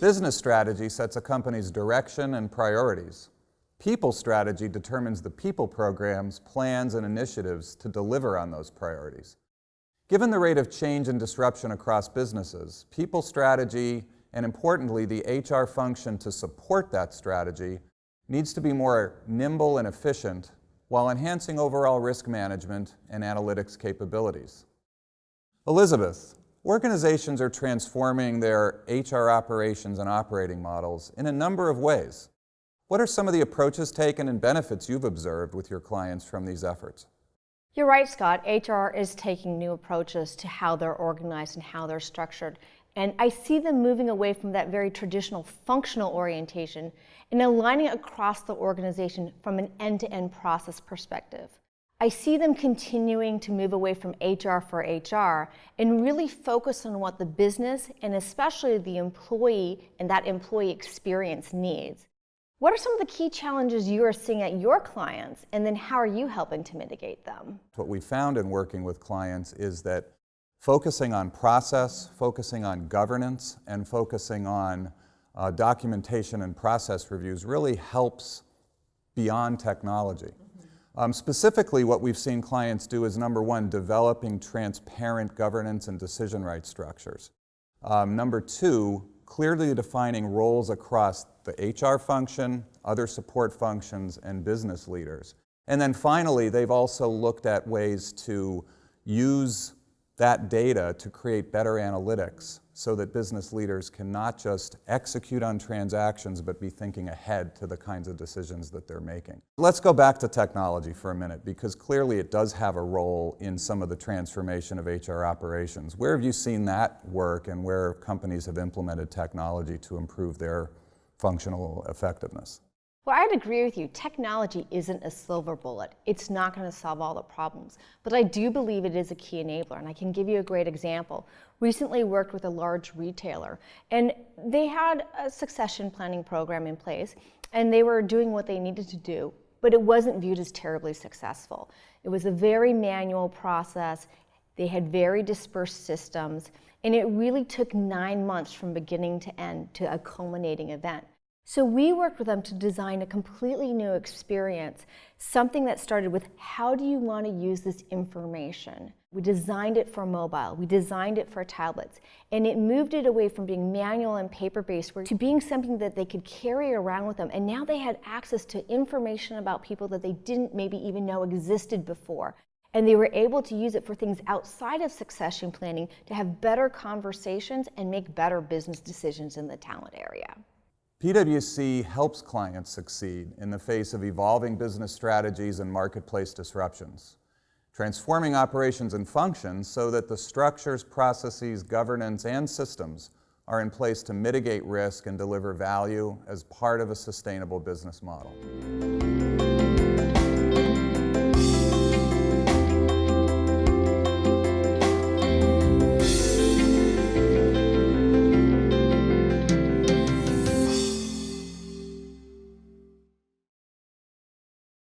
Business strategy sets a company's direction and priorities. People strategy determines the people programs, plans, and initiatives to deliver on those priorities. Given the rate of change and disruption across businesses, people strategy, and importantly, the HR function to support that strategy, needs to be more nimble and efficient while enhancing overall risk management and analytics capabilities. Elizabeth, organizations are transforming their HR operations and operating models in a number of ways. What are some of the approaches taken and benefits you've observed with your clients from these efforts? You're right, Scott. HR is taking new approaches to how they're organized and how they're structured. And I see them moving away from that very traditional functional orientation and aligning across the organization from an end-to-end process perspective. I see them continuing to move away from HR for HR and really focus on what the business and especially the employee and that employee experience needs. What are some of the key challenges you are seeing at your clients, and then how are you helping to mitigate them? What we found in working with clients is that focusing on process, focusing on governance, and focusing on documentation and process reviews really helps beyond technology. Specifically, what we've seen clients do is, number one, developing transparent governance and decision right structures. Number two, clearly defining roles across the HR function, other support functions, and business leaders. And then finally, they've also looked at ways to use that data to create better analytics so that business leaders can not just execute on transactions but be thinking ahead to the kinds of decisions that they're making. Let's go back to technology for a minute, because clearly it does have a role in some of the transformation of HR operations. Where have you seen that work, and where companies have implemented technology to improve their functional effectiveness? Well, I'd agree with you. Technology isn't a silver bullet. It's not going to solve all the problems. But I do believe it is a key enabler, and I can give you a great example. Recently worked with a large retailer, and they had a succession planning program in place, and they were doing what they needed to do, but it wasn't viewed as terribly successful. It was a very manual process. They had very dispersed systems, and it really took 9 months from beginning to end to a culminating event. So we worked with them to design a completely new experience, something that started with, how do you want to use this information? We designed it for mobile, we designed it for tablets, and it moved it away from being manual and paper-based to being something that they could carry around with them. And now they had access to information about people that they didn't maybe even know existed before. And they were able to use it for things outside of succession planning to have better conversations and make better business decisions in the talent area. PwC helps clients succeed in the face of evolving business strategies and marketplace disruptions, transforming operations and functions so that the structures, processes, governance, and systems are in place to mitigate risk and deliver value as part of a sustainable business model.